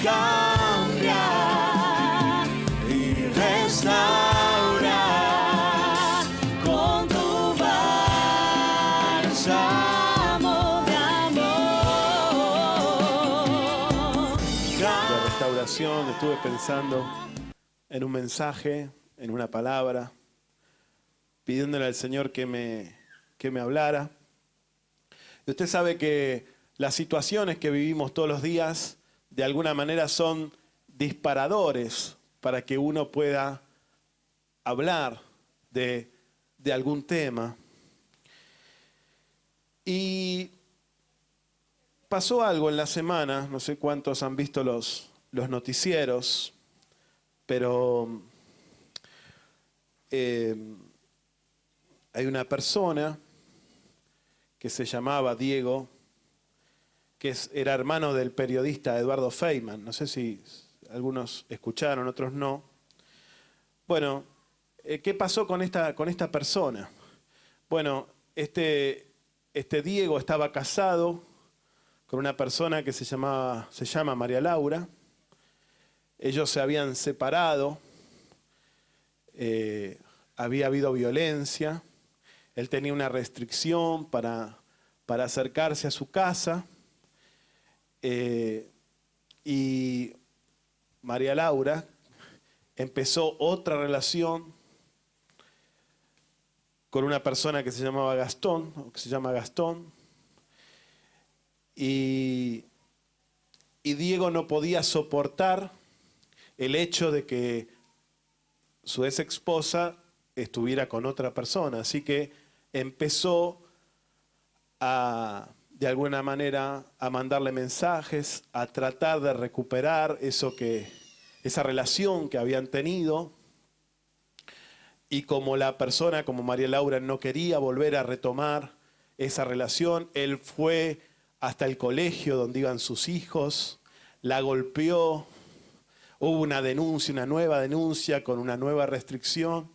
cambia y restaura con tu bálsamo de amor. De restauración, estuve pensando en un mensaje, en una palabra, pidiéndole al Señor que me hablara. Y usted sabe que las situaciones que vivimos todos los días, de alguna manera son disparadores para que uno pueda hablar de algún tema. Y pasó algo en la semana, no sé cuántos han visto los noticieros, pero hay una persona que se llamaba Diego, que era hermano del periodista Eduardo Feynman. No sé si algunos escucharon, otros no. Bueno, ¿qué pasó con esta persona? Bueno, este Diego estaba casado con una persona que se llama María Laura. Ellos se habían separado, había habido violencia, él tenía una restricción para acercarse a su casa, y María Laura empezó otra relación con una persona que se llamaba Gastón, o que se llama Gastón, y Diego no podía soportar el hecho de que su ex esposa estuviera con otra persona, así que empezó de alguna manera a mandarle mensajes, a tratar de recuperar esa relación que habían tenido. Y como la persona, como María Laura, no quería volver a retomar esa relación, él fue hasta el colegio donde iban sus hijos, la golpeó, hubo una denuncia, una nueva denuncia con una nueva restricción,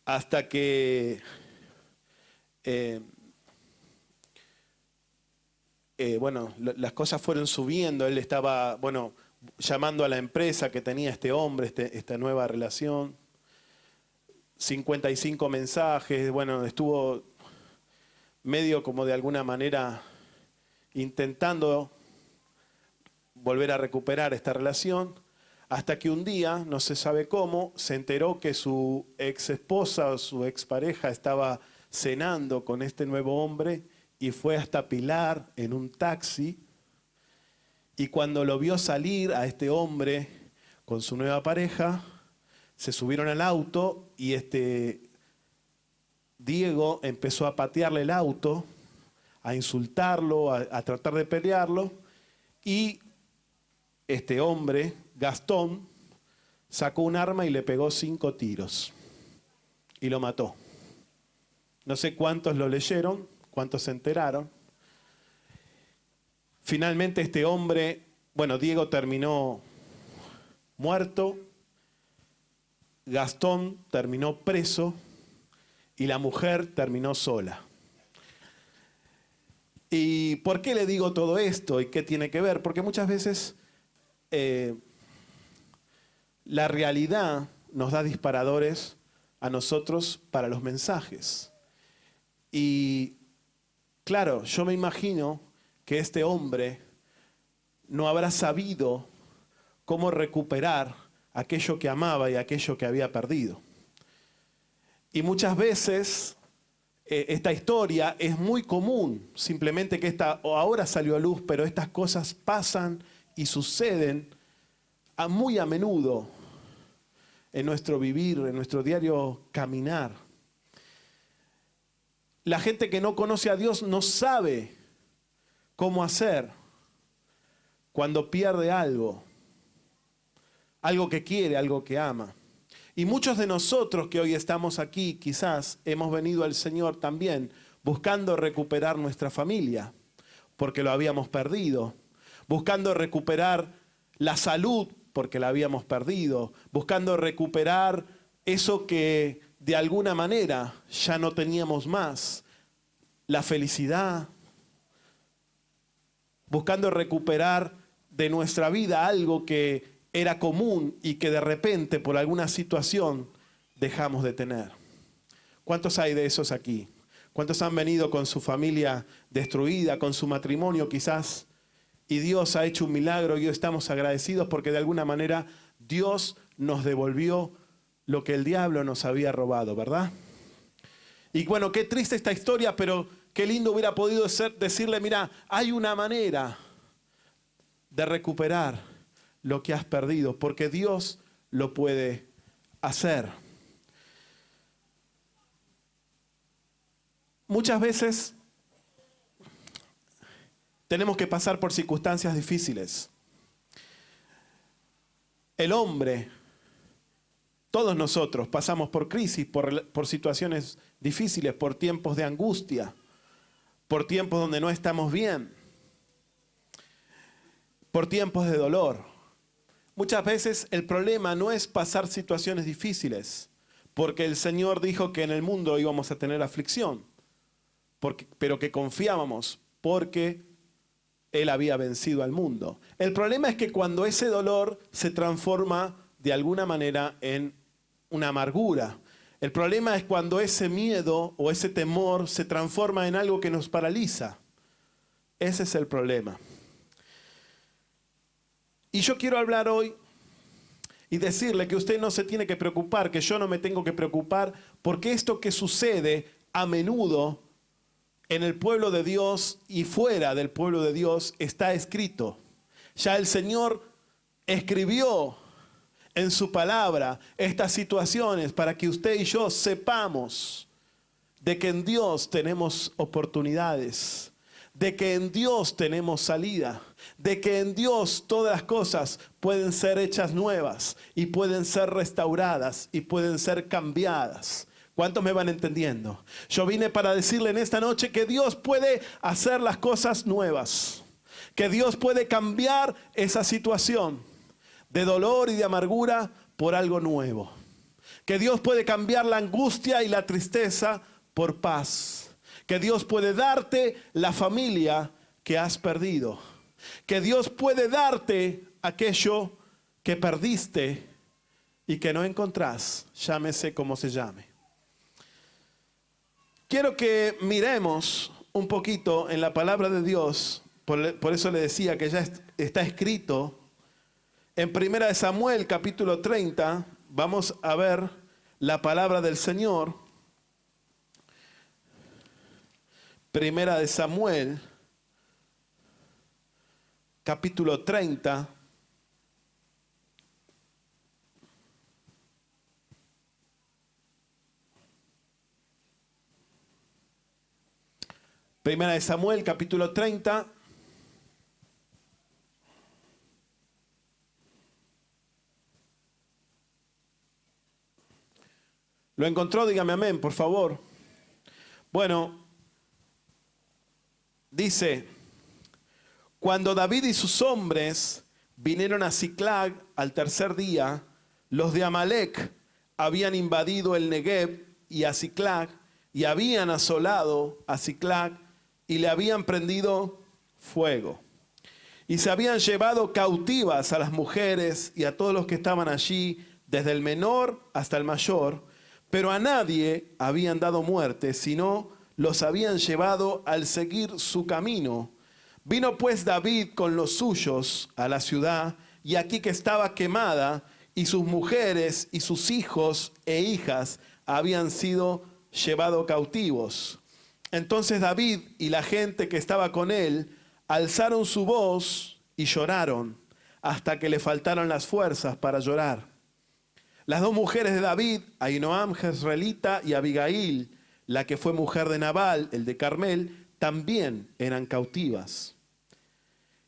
hasta que las cosas fueron subiendo. Él estaba, llamando a la empresa que tenía este hombre, esta nueva relación. 55 mensajes, estuvo medio como de alguna manera intentando volver a recuperar esta relación, hasta que un día, no se sabe cómo, se enteró que su ex esposa o su expareja estaba cenando con este nuevo hombre y fue hasta Pilar en un taxi, y cuando lo vio salir a este hombre con su nueva pareja, se subieron al auto y Diego empezó a patearle el auto, a insultarlo, a tratar de pelearlo, y este hombre, Gastón, sacó un arma y le pegó 5 tiros y lo mató. No sé cuántos lo leyeron, cuántos se enteraron. Finalmente este hombre, Diego terminó muerto, Gastón terminó preso y la mujer terminó sola. ¿Y por qué le digo todo esto y qué tiene que ver? Porque muchas veces la realidad nos da disparadores a nosotros para los mensajes. Y claro, yo me imagino que este hombre no habrá sabido cómo recuperar aquello que amaba y aquello que había perdido. Y muchas veces esta historia es muy común, simplemente que ahora salió a luz, pero estas cosas pasan y suceden muy a menudo en nuestro vivir, en nuestro diario caminar. La gente que no conoce a Dios no sabe cómo hacer cuando pierde algo que quiere, algo que ama. Y muchos de nosotros que hoy estamos aquí, quizás hemos venido al Señor también buscando recuperar nuestra familia, porque lo habíamos perdido, buscando recuperar la salud, porque la habíamos perdido, buscando recuperar eso que de alguna manera ya no teníamos más, la felicidad, buscando recuperar de nuestra vida algo que era común y que de repente por alguna situación dejamos de tener. ¿Cuántos hay de esos aquí? ¿Cuántos han venido con su familia destruida, con su matrimonio quizás? Y Dios ha hecho un milagro y hoy estamos agradecidos porque de alguna manera Dios nos devolvió lo que el diablo nos había robado, ¿verdad? Y bueno, qué triste esta historia, pero qué lindo hubiera podido decirle, mira, hay una manera de recuperar lo que has perdido, porque Dios lo puede hacer. Muchas veces tenemos que pasar por circunstancias difíciles. El hombre, todos nosotros pasamos por crisis, por situaciones difíciles, por tiempos de angustia, por tiempos donde no estamos bien, por tiempos de dolor. Muchas veces el problema no es pasar situaciones difíciles, porque el Señor dijo que en el mundo íbamos a tener aflicción, pero que confiábamos porque Él había vencido al mundo. El problema es que cuando ese dolor se transforma de alguna manera en una amargura. El problema es cuando ese miedo o ese temor se transforma en algo que nos paraliza. Ese es el problema. Y yo quiero hablar hoy y decirle que usted no se tiene que preocupar, que yo no me tengo que preocupar, porque esto que sucede a menudo en el pueblo de Dios y fuera del pueblo de Dios está escrito. Ya el Señor escribió en su palabra estas situaciones para que usted y yo sepamos de que en Dios tenemos oportunidades, de que en Dios tenemos salida, de que en Dios todas las cosas pueden ser hechas nuevas y pueden ser restauradas y pueden ser cambiadas. ¿Cuántos me van entendiendo? Yo vine para decirle en esta noche que Dios puede hacer las cosas nuevas, que Dios puede cambiar esa situación de dolor y de amargura por algo nuevo, que Dios puede cambiar la angustia y la tristeza por paz, que Dios puede darte la familia que has perdido, que Dios puede darte aquello que perdiste y que no encontrás, llámese como se llame. Quiero que miremos un poquito en la palabra de Dios, por eso le decía que ya está escrito en 1 Samuel capítulo 30, vamos a ver la palabra del Señor. 1 Samuel capítulo 30. Primera de Samuel, capítulo 30. ¿Lo encontró? Dígame amén, por favor. Bueno, dice, cuando David y sus hombres vinieron a Siclag al tercer día, los de Amalec habían invadido el Negev y a Siclag, y habían asolado a Siclag, y le habían prendido fuego. Y se habían llevado cautivas a las mujeres y a todos los que estaban allí, desde el menor hasta el mayor, pero a nadie habían dado muerte, sino los habían llevado al seguir su camino. Vino pues David con los suyos a la ciudad, y aquí que estaba quemada, y sus mujeres y sus hijos e hijas habían sido llevados cautivos. Entonces David y la gente que estaba con él alzaron su voz y lloraron hasta que le faltaron las fuerzas para llorar. Las dos mujeres de David, Ahinoam jezreelita y Abigail, la que fue mujer de Nabal, el de Carmel, también eran cautivas.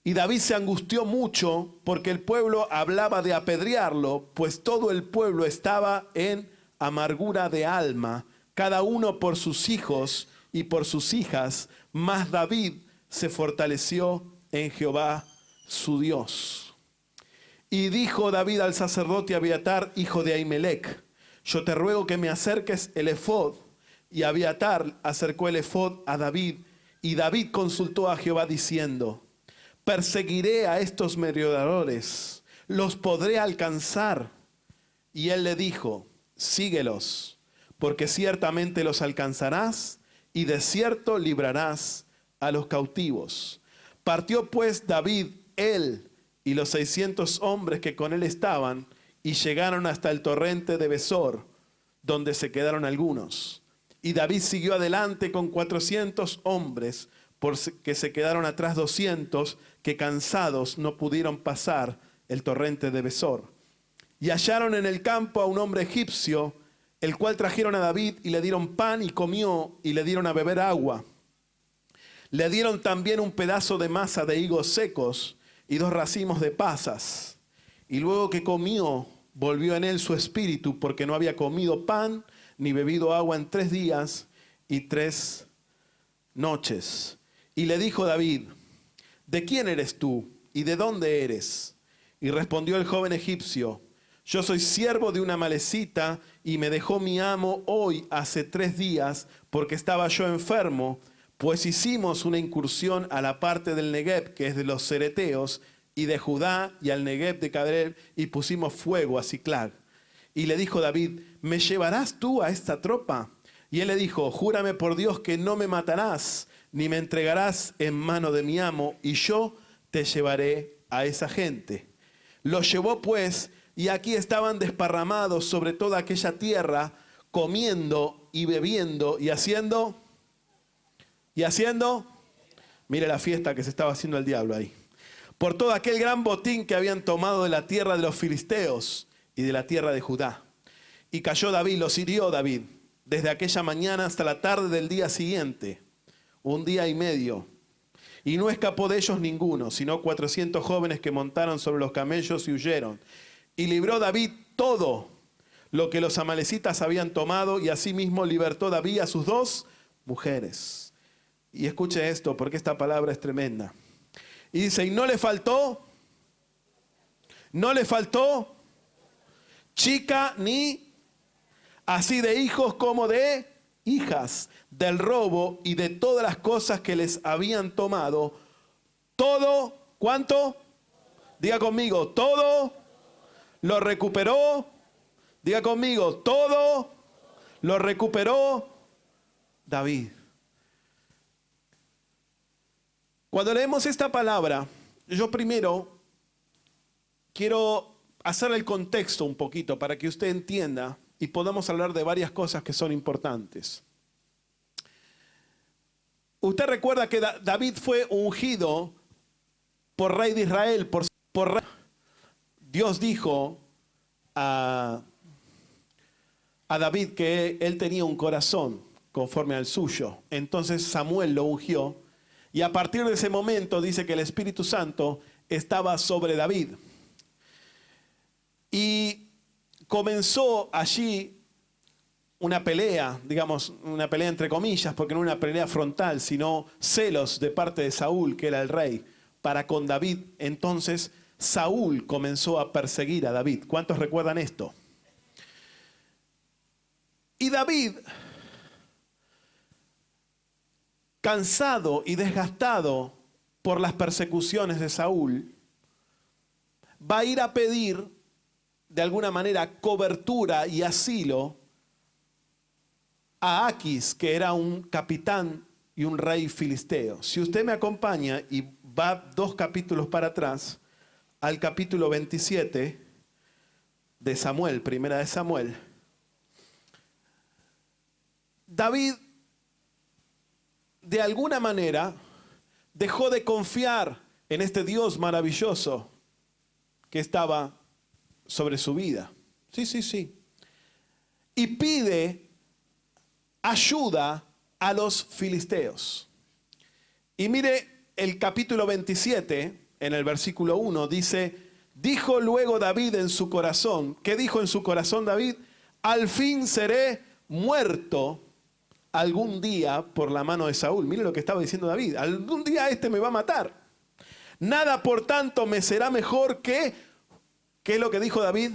Y David se angustió mucho porque el pueblo hablaba de apedrearlo, pues todo el pueblo estaba en amargura de alma, cada uno por sus hijos y por sus hijas, mas David se fortaleció en Jehová su Dios. Y dijo David al sacerdote Abiatar, hijo de Ahimelech, yo te ruego que me acerques el efod. Y Abiatar acercó el efod a David, y David consultó a Jehová diciendo, perseguiré a estos merodeadores, los podré alcanzar. Y él le dijo, síguelos, porque ciertamente los alcanzarás y de cierto librarás a los cautivos. Partió pues David, él y los 600 hombres que con él estaban, y llegaron hasta el torrente de Besor, donde se quedaron algunos. Y David siguió adelante con 400 hombres, porque se quedaron atrás 200, que cansados no pudieron pasar el torrente de Besor. Y hallaron en el campo a un hombre egipcio, el cual trajeron a David y le dieron pan y comió, y le dieron a beber agua. Le dieron también un pedazo de masa de higos secos y 2 racimos de pasas. Y luego que comió, volvió en él su espíritu, porque no había comido pan ni bebido agua en 3 días y 3 noches. Y le dijo David, ¿de quién eres tú y de dónde eres? Y respondió el joven egipcio, yo soy siervo de una amalecita y me dejó mi amo hoy hace 3 días porque estaba yo enfermo, pues hicimos una incursión a la parte del Negev, que es de los cereteos, y de Judá y al Negev de Cadrel, y pusimos fuego a Siclag. Y le dijo David, ¿me llevarás tú a esta tropa? Y él le dijo, júrame por Dios que no me matarás, ni me entregarás en mano de mi amo, y yo te llevaré a esa gente. Los llevó pues, y aquí estaban desparramados sobre toda aquella tierra, comiendo y bebiendo y haciendo. Mire la fiesta que se estaba haciendo el diablo ahí. Por todo aquel gran botín que habían tomado de la tierra de los filisteos y de la tierra de Judá. Y cayó David, los hirió David, desde aquella mañana hasta la tarde del día siguiente, 1 día y medio. Y no escapó de ellos ninguno, sino 400 jóvenes que montaron sobre los camellos y huyeron. Y libró David todo lo que los amalecitas habían tomado, y asimismo libertó David a sus 2 mujeres. Y escuche esto, porque esta palabra es tremenda. Y dice, y no le faltó chica ni así de hijos como de hijas, del robo y de todas las cosas que les habían tomado. Todo, ¿cuánto? Diga conmigo, todo lo recuperó. Diga conmigo, todo lo recuperó David. Cuando leemos esta palabra, yo primero quiero hacer el contexto un poquito para que usted entienda y podamos hablar de varias cosas que son importantes. Usted recuerda que David fue ungido por rey de Israel. Dios dijo a David que él tenía un corazón conforme al suyo. Entonces Samuel lo ungió. Y a partir de ese momento dice que el Espíritu Santo estaba sobre David. Y comenzó allí una pelea, digamos, una pelea entre comillas, porque no una pelea frontal, sino celos de parte de Saúl, que era el rey, para con David. Entonces Saúl comenzó a perseguir a David. ¿Cuántos recuerdan esto? Y David, cansado y desgastado por las persecuciones de Saúl, va a ir a pedir de alguna manera cobertura y asilo a Aquis, que era un capitán y un rey filisteo. Si usted me acompaña y va 2 capítulos para atrás, al capítulo 27 de Samuel, primera de Samuel, David de alguna manera dejó de confiar en este Dios maravilloso que estaba sobre su vida. Sí. Y pide ayuda a los filisteos. Y mire el capítulo 27, en el versículo 1, dice, dijo luego David en su corazón. ¿Qué dijo en su corazón David? Al fin seré muerto algún día por la mano de Saúl. Mire lo que estaba diciendo David. Algún día este me va a matar. Nada, por tanto, me será mejor que... ¿Qué es lo que dijo David?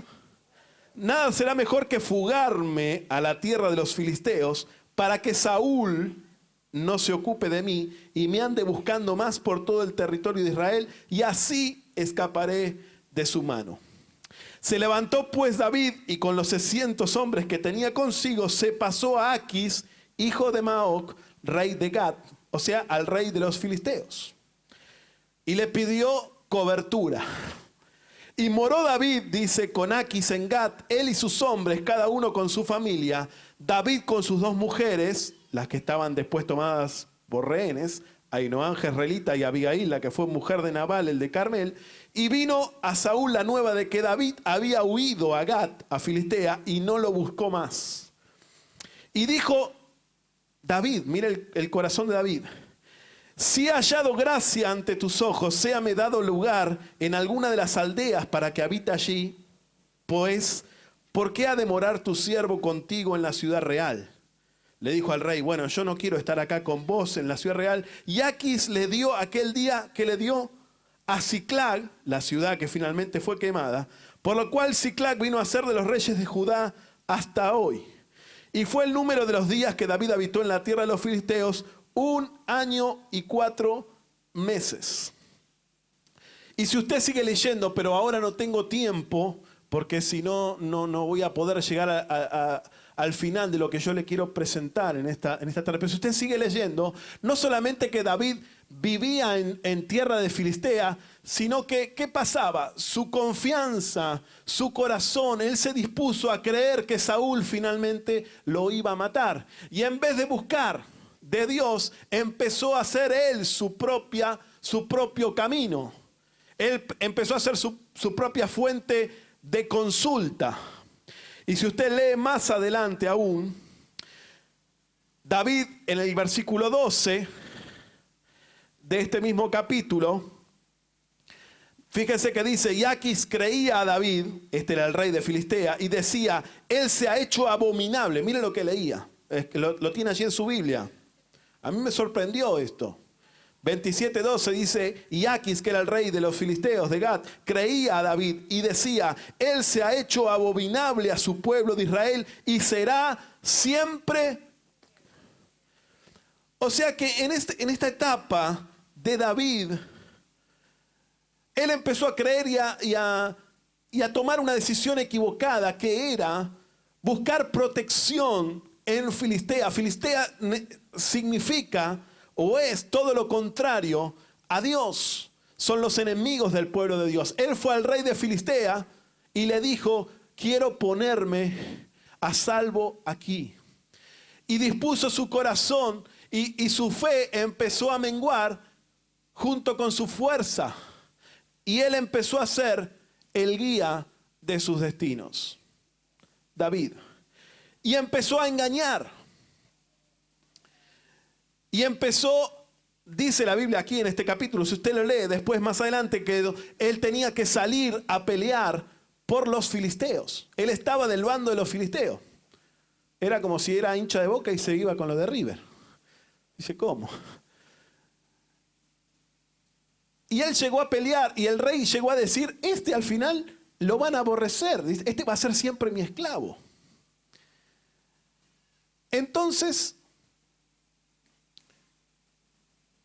Nada será mejor que fugarme a la tierra de los filisteos para que Saúl no se ocupe de mí y me ande buscando más por todo el territorio de Israel, y así escaparé de su mano. Se levantó pues David y con los 600 hombres que tenía consigo se pasó a Aquis, hijo de Maoc, rey de Gat, o sea, al rey de los filisteos, y le pidió cobertura. Y moró David, dice, con Aquis en Gat, él y sus hombres, cada uno con su familia, David con sus 2 mujeres, las que estaban después tomadas por rehenes, Ahinoam jezreelita y Abigail, la que fue mujer de Nabal, el de Carmel. Y vino a Saúl la nueva de que David había huido a Gat, a Filistea, y no lo buscó más. Y dijo David, mira el corazón de David: si he hallado gracia ante tus ojos, séame dado lugar en alguna de las aldeas para que habite allí, pues, ¿por qué ha de morar tu siervo contigo en la ciudad real? Le dijo al rey, bueno, yo no quiero estar acá con vos en la ciudad real. Y Aquis le dio aquel día que le dio a Siclag, la ciudad que finalmente fue quemada, por lo cual Siclag vino a ser de los reyes de Judá hasta hoy. Y fue el número de los días que David habitó en la tierra de los filisteos, 1 año y 4 meses. Y si usted sigue leyendo, pero ahora no tengo tiempo, porque si no, no voy a poder llegar al final de lo que yo le quiero presentar en esta tarde. Pero si usted sigue leyendo, no solamente que David vivía en tierra de Filistea, sino que, ¿qué pasaba? Su confianza, su corazón, él se dispuso a creer que Saúl finalmente lo iba a matar. Y en vez de buscar de Dios, empezó a hacer él su propio camino. Él empezó a hacer su propia fuente de consulta. Y si usted lee más adelante aún, David en el versículo 12 de este mismo capítulo, fíjense que dice, y Aquis creía a David, este era el rey de Filistea, y decía, él se ha hecho abominable. Miren lo que leía, lo tiene allí en su Biblia. A mí me sorprendió esto. 27:12 dice, y Aquis, que era el rey de los filisteos de Gat, creía a David y decía, él se ha hecho abominable a su pueblo de Israel y será siempre. O sea que en esta etapa de David, él empezó a creer y a tomar una decisión equivocada, que era buscar protección en Filistea. Filistea significa, o es todo lo contrario a Dios. Son los enemigos del pueblo de Dios. Él fue al rey de Filistea y le dijo, quiero ponerme a salvo aquí. Y dispuso su corazón y su fe empezó a menguar junto con su fuerza. Y él empezó a ser el guía de sus destinos. David. Y empezó a engañar. Y empezó, dice la Biblia aquí en este capítulo, si usted lo lee después más adelante, que él tenía que salir a pelear por los filisteos. Él estaba del bando de los filisteos. Era como si era hincha de Boca y se iba con lo de River. Dice, ¿cómo? Y él llegó a pelear y el rey llegó a decir, este al final lo van a aborrecer. Dice, este va a ser siempre mi esclavo. Entonces,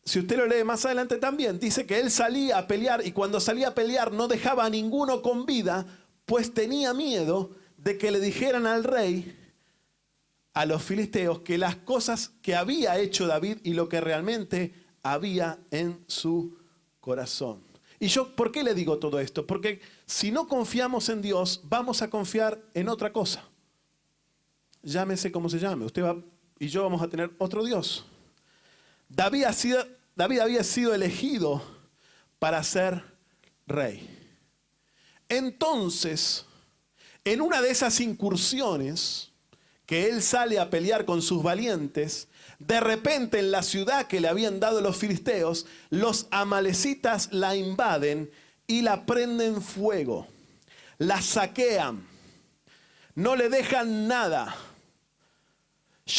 si usted lo lee más adelante también, dice que él salía a pelear y cuando salía a pelear no dejaba a ninguno con vida, pues tenía miedo de que le dijeran al rey, a los filisteos, que las cosas que había hecho David y lo que realmente había en su corazón. Y yo, ¿por qué le digo todo esto? Porque si no confiamos en Dios, vamos a confiar en otra cosa. Llámese como se llame. Usted y yo vamos a tener otro Dios. David había sido elegido para ser rey. Entonces, en una de esas incursiones que él sale a pelear con sus valientes, de repente en la ciudad que le habían dado los filisteos, los amalecitas la invaden y la prenden fuego. La saquean. No le dejan nada.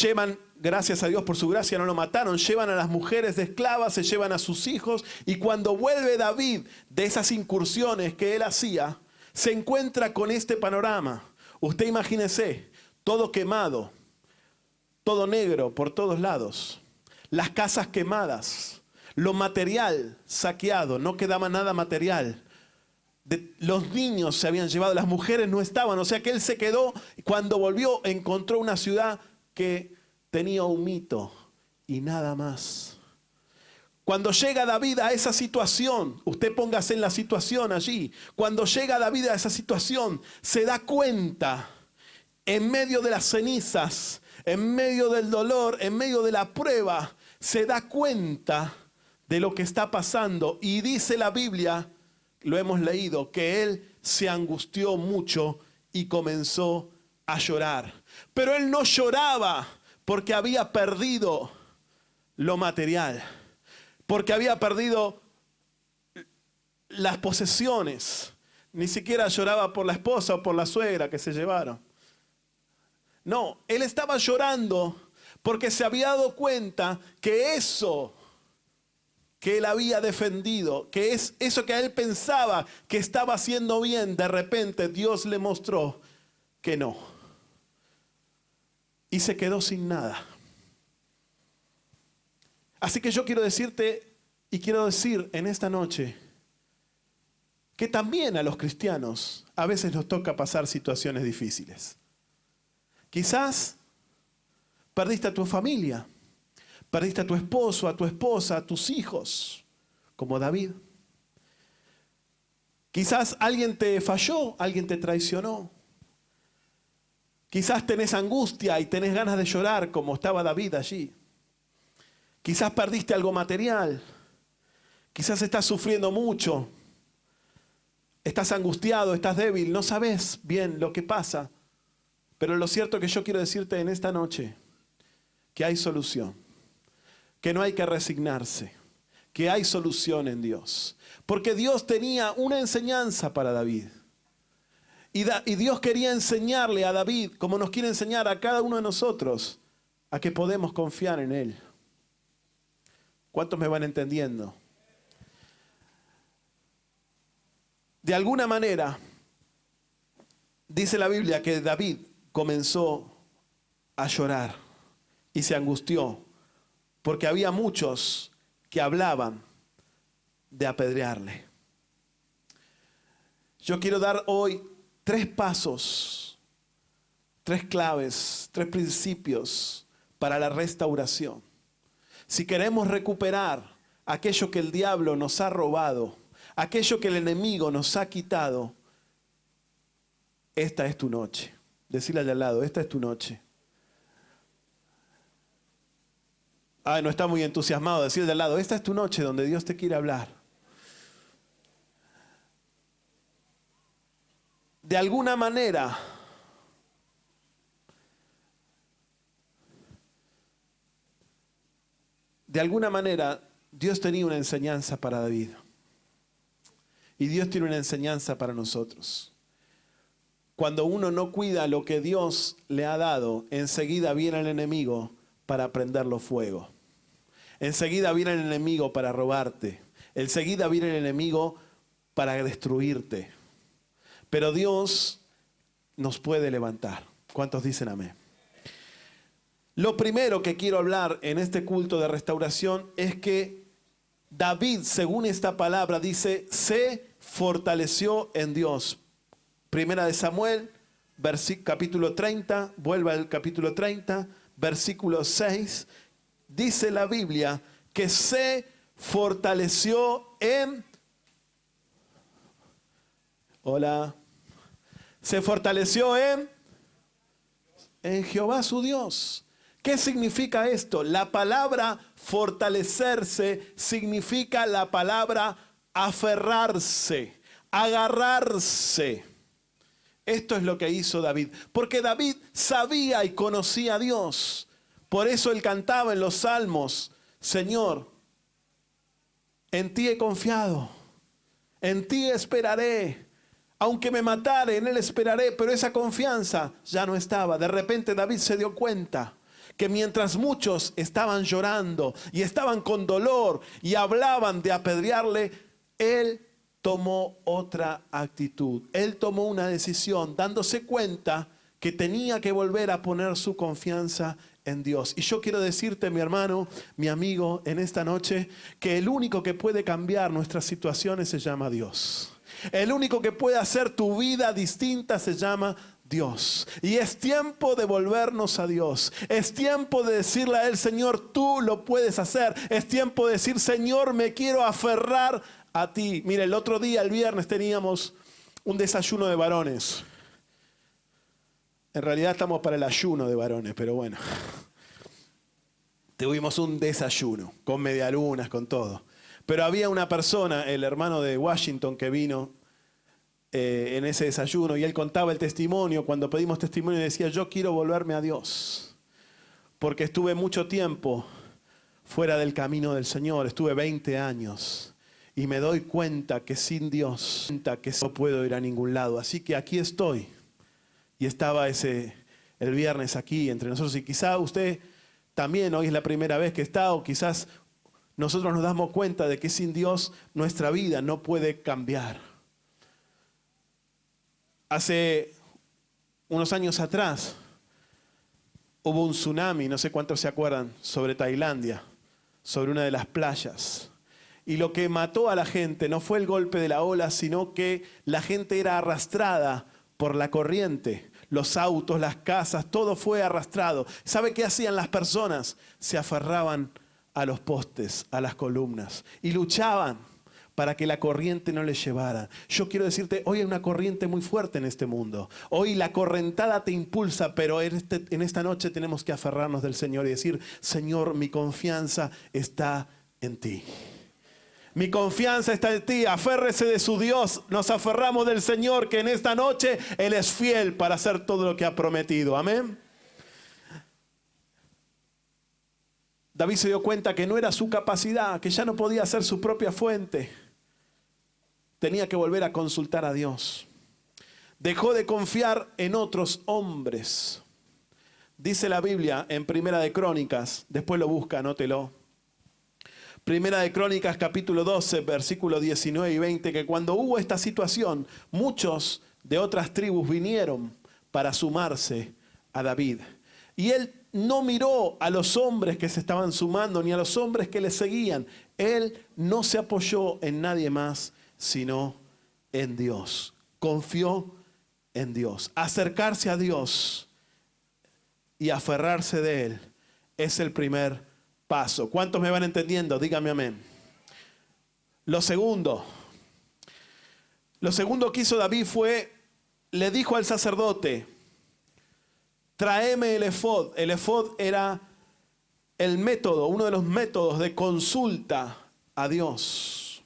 Llevan, gracias a Dios por su gracia, no lo mataron. Llevan a las mujeres de esclavas, se llevan a sus hijos. Y cuando vuelve David de esas incursiones que él hacía, se encuentra con este panorama. Usted imagínese, todo quemado, todo negro por todos lados. las casas quemadas, lo material saqueado, no quedaba nada material. Los niños se habían llevado, las mujeres no estaban, o sea que él se quedó, cuando volvió encontró una ciudad que tenía un mito y nada más. Cuando llega David a esa situación, usted póngase en la situación allí, cuando llega David a esa situación, se da cuenta, en medio de las cenizas, en medio del dolor, en medio de la prueba, se da cuenta de lo que está pasando. Y dice la Biblia, lo hemos leído, que él se angustió mucho y comenzó a llorar. Pero él no lloraba porque había perdido lo material, porque había perdido las posesiones. Ni siquiera lloraba por la esposa o por la suegra que se llevaron. No, él estaba llorando porque se había dado cuenta que eso que él había defendido, que es eso que él pensaba que estaba haciendo bien, de repente Dios le mostró que no. Y se quedó sin nada. Así que yo quiero decirte y quiero decir en esta noche que también a los cristianos a veces nos toca pasar situaciones difíciles. Quizás perdiste a tu familia, perdiste a tu esposo, a tu esposa, a tus hijos, como David. Quizás alguien te falló, alguien te traicionó. Quizás tenés angustia y tenés ganas de llorar, como estaba David allí. Quizás perdiste algo material. Quizás estás sufriendo mucho. Estás angustiado, estás débil, no sabes bien lo que pasa. Pero lo cierto que yo quiero decirte en esta noche, que hay solución. Que no hay que resignarse. Que hay solución en Dios. Porque Dios tenía una enseñanza para David. Y Dios quería enseñarle a David, como nos quiere enseñar a cada uno de nosotros, a que podemos confiar en Él. ¿Cuántos me van entendiendo? De alguna manera, dice la Biblia que David comenzó a llorar y se angustió porque había muchos que hablaban de apedrearle. Yo quiero dar hoy 3 pasos, 3 claves, 3 principios para la restauración. Si queremos recuperar aquello que el diablo nos ha robado, aquello que el enemigo nos ha quitado, esta es tu noche. Decirle al lado, esta es tu noche. Ay, no está muy entusiasmado. Decirle al lado, esta es tu noche donde Dios te quiere hablar. De alguna manera, Dios tenía una enseñanza para David. Y Dios tiene una enseñanza para nosotros. Cuando uno no cuida lo que Dios le ha dado, enseguida viene el enemigo para prenderlo fuego. Enseguida viene el enemigo para robarte. Enseguida viene el enemigo para destruirte. Pero Dios nos puede levantar. ¿Cuántos dicen amén? Lo primero que quiero hablar en este culto de restauración es que David, según esta palabra, dice, se fortaleció en Dios. Primera de Samuel, capítulo 30, vuelva al capítulo 30, versículo 6. Dice la Biblia que se fortaleció en... Hola. Se fortaleció en Jehová su Dios. ¿Qué significa esto? La palabra fortalecerse significa la palabra aferrarse, agarrarse. Esto es lo que hizo David. Porque David sabía y conocía a Dios. Por eso él cantaba en los salmos, Señor, en ti he confiado, en ti esperaré. Aunque me matare, en él esperaré. Pero esa confianza ya no estaba. De repente David se dio cuenta que mientras muchos estaban llorando y estaban con dolor y hablaban de apedrearle, él tomó otra actitud. Él tomó una decisión dándose cuenta que tenía que volver a poner su confianza en Dios. Y yo quiero decirte, mi hermano, mi amigo, en esta noche, que el único que puede cambiar nuestras situaciones se llama Dios. El único que puede hacer tu vida distinta se llama Dios. Y es tiempo de volvernos a Dios. Es tiempo de decirle a Él, Señor, tú lo puedes hacer. Es tiempo de decir, Señor, me quiero aferrar a ti. Mire, el otro día, el viernes, teníamos un desayuno de varones. En realidad estamos para el ayuno de varones, pero bueno. Tuvimos un desayuno, con medialunas, con todo. Pero había una persona, el hermano de Washington, que vino en ese desayuno, y él contaba el testimonio. Cuando pedimos testimonio decía, yo quiero volverme a Dios, porque estuve mucho tiempo fuera del camino del Señor, estuve 20 años, y me doy cuenta que sin Dios, que no puedo ir a ningún lado. Así que aquí estoy. Y estaba el viernes aquí entre nosotros. Y quizá usted también hoy es la primera vez que está, o quizás nosotros nos damos cuenta de que sin Dios nuestra vida no puede cambiar. Hace unos años atrás hubo un tsunami, no sé cuántos se acuerdan, sobre Tailandia, sobre una de las playas. Y lo que mató a la gente no fue el golpe de la ola, sino que la gente era arrastrada por la corriente. Los autos, las casas, todo fue arrastrado. ¿Sabe qué hacían las personas? Se aferraban a los postes, a las columnas, y luchaban para que la corriente no les llevara. Yo quiero decirte, hoy hay una corriente muy fuerte en este mundo. Hoy la correntada te impulsa, pero en esta noche tenemos que aferrarnos del Señor y decir, Señor, mi confianza está en ti. Mi confianza está en ti, aférrese de su Dios. Nos aferramos del Señor, que en esta noche Él es fiel para hacer todo lo que ha prometido. Amén. David se dio cuenta que no era su capacidad, que ya no podía ser su propia fuente. Tenía que volver a consultar a Dios. Dejó de confiar en otros hombres. Dice la Biblia en Primera de Crónicas, después lo busca, anótelo. Primera de Crónicas capítulo 12, versículos 19 y 20, que cuando hubo esta situación, muchos de otras tribus vinieron para sumarse a David. Y él no miró a los hombres que se estaban sumando, ni a los hombres que le seguían. Él no se apoyó en nadie más, sino en Dios. Confió en Dios. Acercarse a Dios y aferrarse de Él es el primer paso. ¿Cuántos me van entendiendo? Dígame amén. Lo segundo que hizo David fue, le dijo al sacerdote, tráeme el efod. El efod era el método, uno de los métodos de consulta a Dios.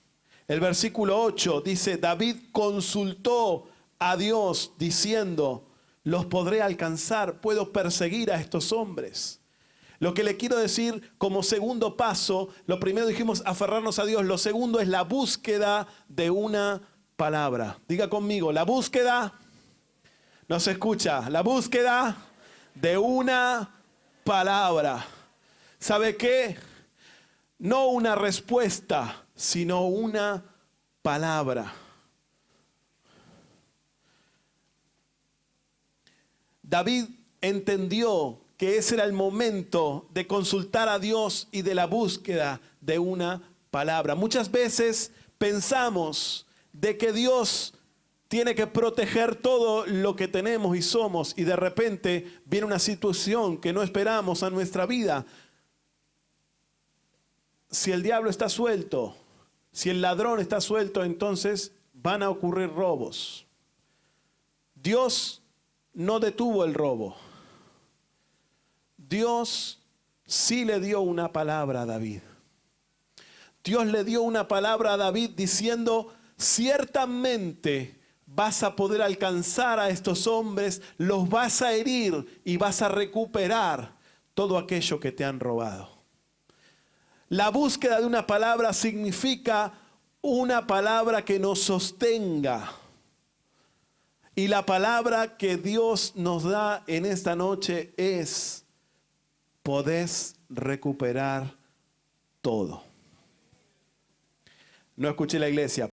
El versículo 8 dice, David consultó a Dios diciendo, los podré alcanzar, puedo perseguir a estos hombres. Lo que le quiero decir como segundo paso, lo primero dijimos aferrarnos a Dios, lo segundo es la búsqueda de una palabra. Diga conmigo, la búsqueda, no se escucha, la búsqueda de una palabra. ¿Sabe qué? No una respuesta, sino una palabra. David entendió que ese era el momento de consultar a Dios y de la búsqueda de una palabra. Muchas veces pensamos de que Dios tiene que proteger todo lo que tenemos y somos, y de repente viene una situación que no esperamos a nuestra vida. Si el diablo está suelto, si el ladrón está suelto, entonces van a ocurrir robos. Dios no detuvo el robo. Dios sí le dio una palabra a David. Dios le dio una palabra a David diciendo, ciertamente vas a poder alcanzar a estos hombres, los vas a herir y vas a recuperar todo aquello que te han robado. La búsqueda de una palabra significa una palabra que nos sostenga. Y la palabra que Dios nos da en esta noche es, podés recuperar todo. No escuché la iglesia.